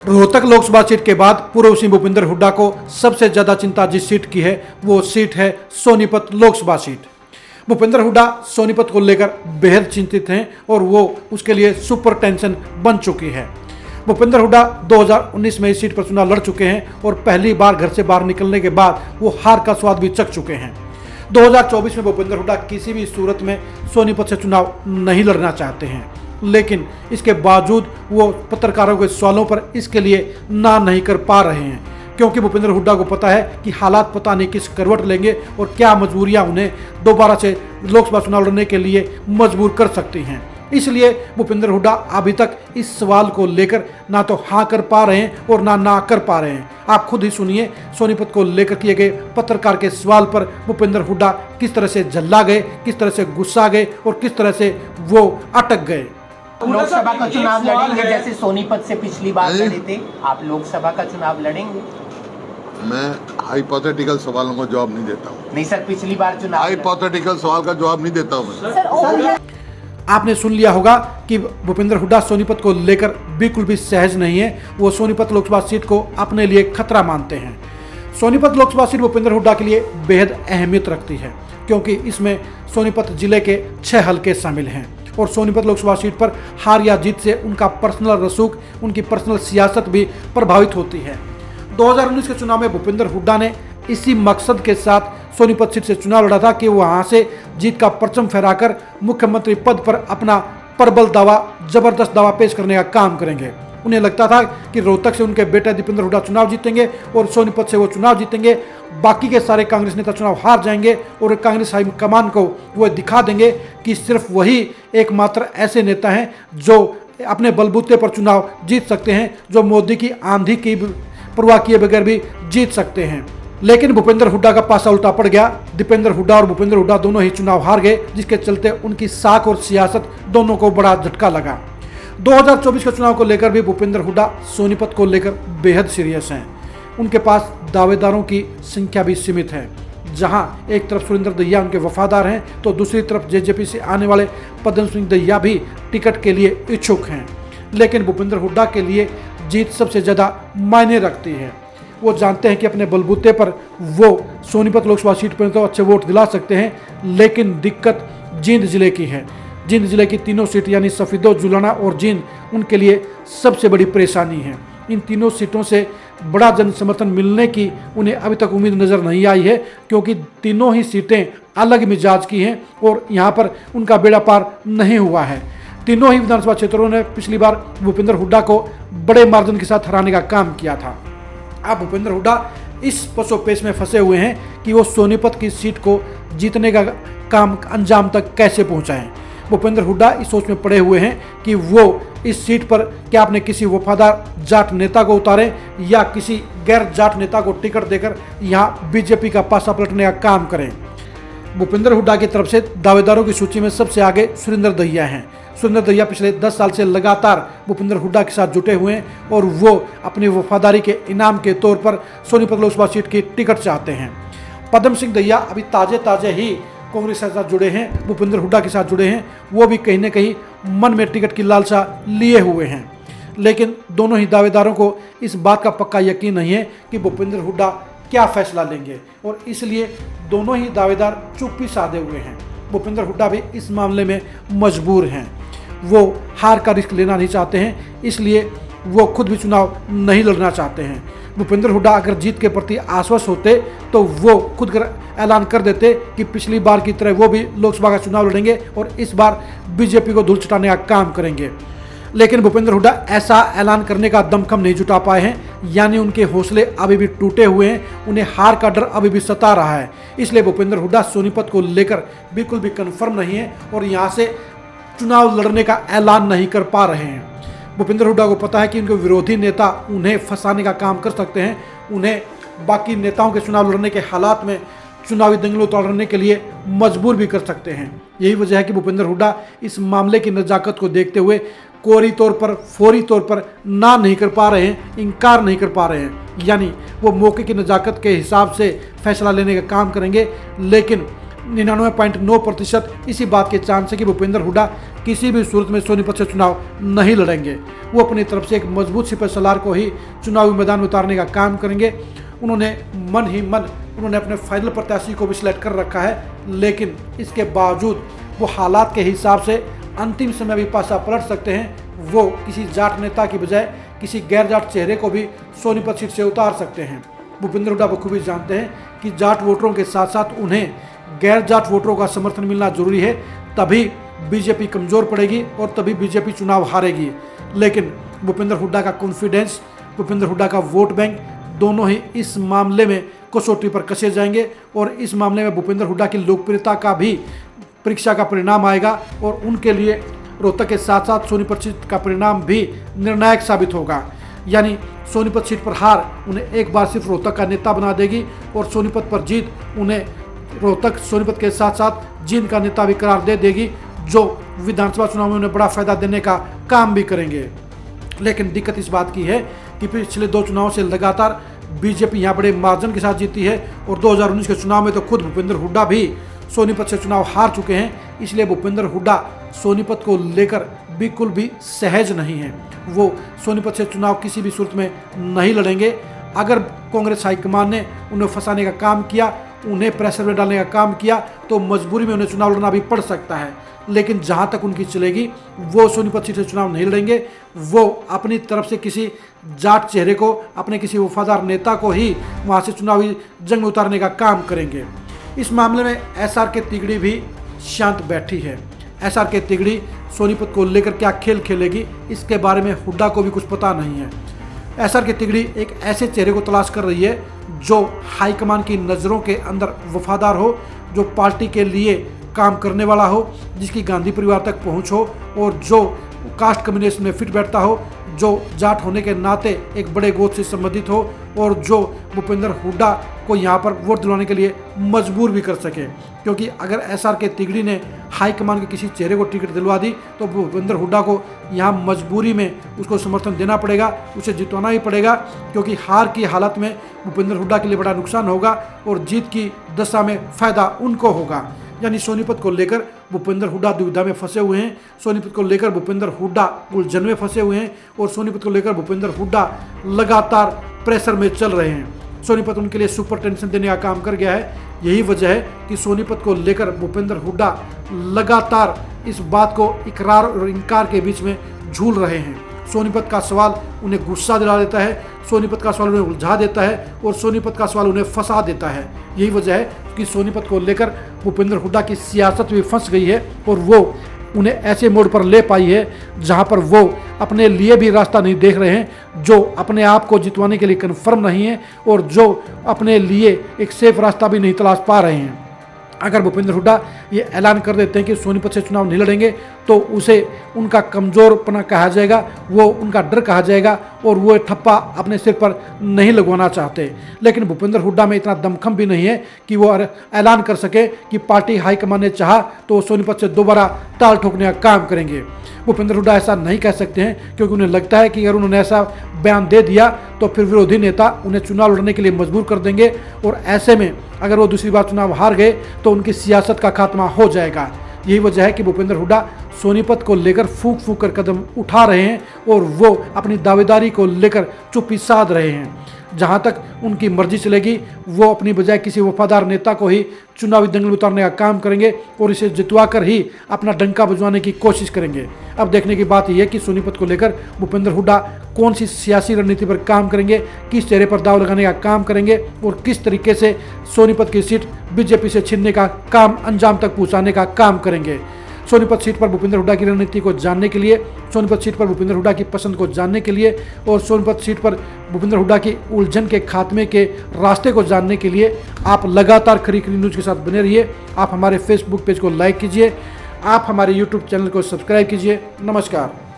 Rohtak Lok Sabha seat के बाद पूर्व सीएम भूपेंद्र हुड्डा को सबसे ज्यादा चिंता जिस सीट की है वो सीट है सोनीपत लोकसभा सीट। भूपेंद्र हुड्डा सोनीपत को लेकर बेहद चिंतित हैं और वो उसके लिए सुपर टेंशन बन चुकी है। भूपेंद्र हुड्डा 2019 में इस सीट पर चुनाव लड़ चुके हैं और पहली बार घर से बाहर निकलने के बाद वो हार का स्वाद भी चख चुके हैं। 2024 में भूपेंद्र हुड्डा किसी भी सूरत में सोनीपत से चुनाव नहीं लड़ना चाहते हैं, लेकिन इसके बावजूद वो पत्रकारों के सवालों पर इसके लिए ना नहीं कर पा रहे हैं, क्योंकि भूपेंद्र हुड्डा को पता है कि हालात पता नहीं किस करवट लेंगे और क्या मजबूरियां उन्हें दोबारा से लोकसभा चुनाव लड़ने के लिए मजबूर कर सकती हैं। इसलिए भूपेंद्र हुड्डा अभी तक इस सवाल को लेकर ना तो हाँ कर पा रहे हैं और ना कर पा रहे हैं। आप खुद ही सुनिए सोनीपत को लेकर किए गए पत्रकार के सवाल पर भूपेंद्र हुड्डा किस तरह से झल्ला गए, किस तरह से गुस्सा गए और किस तरह से वो अटक गए। लोकसभा का चुनाव लड़ेंगे जैसे सोनीपत से पिछली बार लड़े थे, आप लोकसभा का चुनाव लड़ेंगे? मैं हाइपोथेटिकल सवालों का जवाब नहीं देता हूँ। नहीं सर, पिछली बार चुनाव हाइपोथेटिकल सवाल का जवाब नहीं देता हूँ। आपने सुन लिया होगा कि भूपेंद्र हुड्डा सोनीपत को लेकर बिल्कुल भी सहज नहीं है। वो सोनीपत लोकसभा सीट को अपने लिए खतरा मानते हैं। सोनीपत लोकसभा सीट भूपेंद्र हुड्डा के लिए बेहद अहमियत रखती है, क्योंकि इसमें सोनीपत जिले के 6 हलके शामिल हैं और सोनीपत लोकसभा सीट पर हार या जीत से उनका पर्सनल रसूख, उनकी पर्सनल सियासत भी प्रभावित होती है। 2019 के चुनाव में भूपेंद्र हुड्डा ने इसी मकसद के साथ सोनीपत सीट से चुनाव लड़ा था कि वो वहां से जीत का परचम फहराकर मुख्यमंत्री पद पर अपना प्रबल दावा, जबरदस्त दावा पेश करने का काम करेंगे। उन्हें लगता था कि रोहतक से उनके बेटे दीपेंद्र हुड्डा चुनाव जीतेंगे और सोनीपत से वो चुनाव जीतेंगे, बाकी के सारे कांग्रेस नेता चुनाव हार जाएंगे और कांग्रेस हाईकमान को वो दिखा देंगे कि सिर्फ वही एकमात्र ऐसे नेता हैं जो अपने बलबूते पर चुनाव जीत सकते हैं, जो मोदी की आंधी की परवाह किए बगैर भी जीत सकते हैं। लेकिन भूपेंद्र हुड्डा का पासा उल्टा पड़ गया। दीपेंद्र हुड्डा और भूपेंद्र हुड्डा दोनों ही चुनाव हार गए, जिसके चलते उनकी साख और सियासत दोनों को बड़ा झटका लगा। 2024 के चुनाव को लेकर भी भूपेंद्र हुड्डा सोनीपत को लेकर बेहद सीरियस हैं। उनके पास दावेदारों की संख्या भी सीमित है। जहां एक तरफ सुरेंद्र दहिया उनके वफादार हैं, तो दूसरी तरफ जेजेपी से आने वाले पद्म सिंह दहिया भी टिकट के लिए इच्छुक हैं। लेकिन भूपेंद्र हुड्डा के लिए जीत सबसे ज़्यादा मायने रखती है। वो जानते हैं कि अपने बलबूते पर वो सोनीपत लोकसभा सीट पर तो अच्छे वोट दिला सकते हैं, लेकिन दिक्कत जींद जिले की है। जींद जिले की तीनों सीट यानी सफीदो, जुलाना और जींद उनके लिए सबसे बड़ी परेशानी है। इन तीनों सीटों से बड़ा जन समर्थन मिलने की उन्हें अभी तक उम्मीद नज़र नहीं आई है, क्योंकि तीनों ही सीटें अलग मिजाज की हैं और यहाँ पर उनका बेड़ा पार नहीं हुआ है। तीनों ही विधानसभा क्षेत्रों ने पिछली बार भूपेंद्र हुड्डा को बड़े मार्जिन के साथ हराने का काम किया था। अब भूपेंद्र हुड्डा इस पसोपेश में फंसे हुए हैं कि वो सोनीपत की सीट को जीतने का काम अंजाम तक कैसे पहुंचाएं। भूपेंद्र हुड्डा इस सोच में पड़े हुए हैं कि वो इस सीट पर क्या अपने किसी वफादार जाट नेता को उतारें या किसी गैर जाट नेता को टिकट देकर यहाँ बीजेपी का पासा पलटने का काम करें। भूपेंद्र हुड्डा की तरफ से दावेदारों की सूची में सबसे आगे सुरेंद्र दहिया हैं। सुरेंद्र दहिया पिछले 10 साल से लगातार भूपेंद्र हुड्डा के साथ जुटे हुए हैं और वो अपनी वफादारी के इनाम के तौर पर सोनीपत लोकसभा सीट की टिकट चाहते हैं। पद्म सिंह दहिया अभी ताजे ही कांग्रेस के साथ जुड़े हैं, भूपेंद्र हुड्डा के साथ जुड़े हैं। वो भी कहीं ना कहीं मन में टिकट की लालसा लिए हुए हैं, लेकिन दोनों ही दावेदारों को इस बात का पक्का यकीन नहीं है कि भूपेंद्र हुड्डा क्या फैसला लेंगे और इसलिए दोनों ही दावेदार चुप्पी साधे हुए हैं। भूपेंद्र हुड्डा भी इस मामले में मजबूर हैं। वो हार का रिस्क लेना नहीं चाहते हैं, इसलिए वो खुद भी चुनाव नहीं लड़ना चाहते हैं। भूपेंद्र हुड्डा अगर जीत के प्रति आश्वस्त होते तो वो खुद ऐलान कर देते कि पिछली बार की तरह वो भी लोकसभा का चुनाव लड़ेंगे और इस बार बीजेपी को धूल चटाने का काम करेंगे। लेकिन भूपेंद्र हुड्डा ऐसा ऐलान करने का दमखम नहीं जुटा पाए हैं, यानी उनके हौसले अभी भी टूटे हुए हैं। उन्हें हार का डर अभी भी सता रहा है। इसलिए भूपेंद्र हुड्डा सोनीपत को लेकर बिल्कुल भी कन्फर्म नहीं है और यहाँ से चुनाव लड़ने का ऐलान नहीं कर पा रहे हैं। भूपेंद्र हुड्डा को पता है कि उनके विरोधी नेता उन्हें फंसाने का काम कर सकते हैं, उन्हें बाकी नेताओं के चुनाव लड़ने के हालात में चुनावी दंगल उतारने के लिए मजबूर भी कर सकते हैं। यही वजह है कि भूपेंद्र हुड्डा इस मामले की नज़ाकत को देखते हुए फौरी तौर पर ना नहीं कर पा रहे हैं, इनकार नहीं कर पा रहे हैं। यानी वो मौके की नज़ाकत के हिसाब से फैसला लेने का काम करेंगे, लेकिन 99.9% इसी बात के चांस है कि भूपेंद्र हुड्डा किसी भी सूरत में सोनीपत से चुनाव नहीं लड़ेंगे। वो अपनी तरफ से एक मजबूत सिपह सलार को ही चुनावी मैदान में उतारने का काम करेंगे। उन्होंने मन ही मन अपने फाइनल प्रत्याशी को भी सिलेक्ट कर रखा है, लेकिन इसके बावजूद वो हालात के हिसाब से अंतिम समय भी पासा पलट सकते हैं। वो किसी जाट नेता की बजाय किसी गैर जाट चेहरे को भी सोनीपत सीट से उतार सकते हैं। भूपेंद्र हुड्डा बखूबी जानते हैं कि जाट वोटरों के साथ साथ उन्हें गैर जाट वोटरों का समर्थन मिलना जरूरी है, तभी बीजेपी कमजोर पड़ेगी और तभी बीजेपी चुनाव हारेगी। लेकिन भूपेंद्र हुड्डा का कॉन्फिडेंस, भूपेंद्र हुड्डा का वोट बैंक दोनों ही इस मामले में कसौटी पर कसे जाएंगे और इस मामले में भूपेंद्र हुड्डा की लोकप्रियता का भी परीक्षा का परिणाम आएगा और उनके लिए रोहतक के साथ साथ सोनीपत सीट का परिणाम भी निर्णायक साबित होगा। यानी सोनीपत सीट पर हार उन्हें एक बार सिर्फ रोहतक का नेता बना देगी और सोनीपत पर जीत उन्हें रोहतक सोनीपत के साथ साथ जींद का नेता भी करार दे देगी, जो विधानसभा चुनाव में उन्हें बड़ा फायदा देने का काम भी करेंगे। लेकिन दिक्कत इस बात की है कि पिछले 2 चुनाव से लगातार बीजेपी यहाँ बड़े मार्जिन के साथ जीती है और 2019 के चुनाव में तो खुद भूपेंद्र हुड्डा भी सोनीपत से चुनाव हार चुके हैं। इसलिए भूपेंद्र हुड्डा सोनीपत को लेकर बिल्कुल भी सहज नहीं है। वो सोनीपत से चुनाव किसी भी सूरत में नहीं लड़ेंगे। अगर कांग्रेस हाईकमान ने उन्हें फंसाने का काम किया, उन्हें प्रेशर में डालने का काम किया, तो मजबूरी में उन्हें चुनाव लड़ना भी पड़ सकता है। लेकिन जहां तक उनकी चलेगी, वो सोनीपत सीट से चुनाव नहीं लड़ेंगे। वो अपनी तरफ से किसी जाट चेहरे को, अपने किसी वफादार नेता को ही वहां से चुनावी जंग में उतारने का काम करेंगे। इस मामले में एसआर के तिगड़ी भी शांत बैठी है। एसआर के तिगड़ी सोनीपत को लेकर क्या खेल खेलेगी, इसके बारे में हुड्डा को भी कुछ पता नहीं है। एसआर के तिगड़ी एक ऐसे चेहरे को तलाश कर रही है जो हाईकमान की नज़रों के अंदर वफादार हो, जो पार्टी के लिए काम करने वाला हो, जिसकी गांधी परिवार तक पहुंच हो और जो कास्ट कम्युनिस्ट में फिट बैठता हो, जो जाट होने के नाते एक बड़े गोद से संबंधित हो और जो भूपेंद्र हुड्डा को यहाँ पर वोट दिलवाने के लिए मजबूर भी कर सके। क्योंकि अगर एसआर के तिगड़ी ने हाईकमान के किसी चेहरे को टिकट दिलवा दी तो भूपेंद्र हुड्डा को यहाँ मजबूरी में उसको समर्थन देना पड़ेगा, उसे जितवाना ही पड़ेगा, क्योंकि हार की हालत में भूपेंद्र हुड्डा के लिए बड़ा नुकसान होगा और जीत की दशा में फायदा उनको होगा। यानी सोनीपत को लेकर भूपेंद्र हुड्डा दुविधा में फंसे हुए हैं, सोनीपत को लेकर भूपेंद्र हुड्डा उलझन में फंसे हुए हैं और सोनीपत को लेकर भूपेंद्र हुड्डा लगातार प्रेशर में चल रहे हैं। सोनीपत उनके लिए सुपर टेंशन देने का काम कर गया है। यही वजह है कि सोनीपत को लेकर भूपेंद्र हुड्डा लगातार इस बात को इकरार और इनकार के बीच में झूल रहे हैं। सोनीपत का सवाल उन्हें गुस्सा दिला देता है, सोनीपत का सवाल उन्हें उलझा देता है और सोनीपत का सवाल उन्हें फंसा देता है। यही वजह है कि सोनीपत को लेकर भूपेंद्र हुड्डा की सियासत भी फंस गई है और वो उन्हें ऐसे मोड़ पर ले पाई है जहां पर वो अपने लिए भी रास्ता नहीं देख रहे हैं, जो अपने आप को जितवाने के लिए कन्फर्म नहीं है और जो अपने लिए एक सेफ रास्ता भी नहीं तलाश पा रहे हैं। अगर भूपेंद्र हुड्डा ये ऐलान कर देते हैं कि सोनीपत से चुनाव नहीं लड़ेंगे तो उसे उनका कमज़ोरपना कहा जाएगा, वो उनका डर कहा जाएगा और वो ठप्पा अपने सिर पर नहीं लगवाना चाहते। लेकिन भूपेंद्र हुड्डा में इतना दमखम भी नहीं है कि वो ऐलान कर सके कि पार्टी हाईकमान ने चाहा तो वो सोनीपत से दोबारा ताल ठोकने का काम करेंगे। भूपेंद्र हुड्डा ऐसा नहीं कह सकते हैं क्योंकि उन्हें लगता है कि अगर उन्होंने ऐसा बयान दे दिया तो फिर विरोधी नेता उन्हें चुनाव लड़ने के लिए मजबूर कर देंगे और ऐसे में अगर वो दूसरी बार चुनाव हार गए तो उनकी सियासत का खात्मा हो जाएगा। यही वजह है कि भूपेंद्र हुड्डा सोनीपत को लेकर फूंक फूंक कर कदम उठा रहे हैं और वो अपनी दावेदारी को लेकर चुप्पी साध रहे हैं। जहां तक उनकी मर्जी चलेगी वो अपनी बजाय किसी वफादार नेता को ही चुनावी दंगल में उतारने का काम करेंगे और इसे जितवा कर ही अपना डंका बजवाने की कोशिश करेंगे। अब देखने की बात यह है कि सोनीपत को लेकर भूपेंद्र हुड्डा कौन सी सियासी रणनीति पर काम करेंगे, किस चेहरे पर दाव लगाने का काम करेंगे और किस तरीके से सोनीपत की सीट बीजेपी से छीनने का काम अंजाम तक पहुँचाने का काम करेंगे। सोनीपत सीट पर भूपेंद्र हुड्डा की रणनीति को जानने के लिए, सोनीपत सीट पर भूपेंद्र हुड्डा की पसंद को जानने के लिए और सोनीपत सीट पर भूपेंद्र हुड्डा की उलझन के खात्मे के रास्ते को जानने के लिए आप लगातार खरी खरी न्यूज़ के साथ बने रहिए। आप हमारे फेसबुक पेज को लाइक कीजिए, आप हमारे यूट्यूब चैनल को सब्सक्राइब कीजिए। नमस्कार।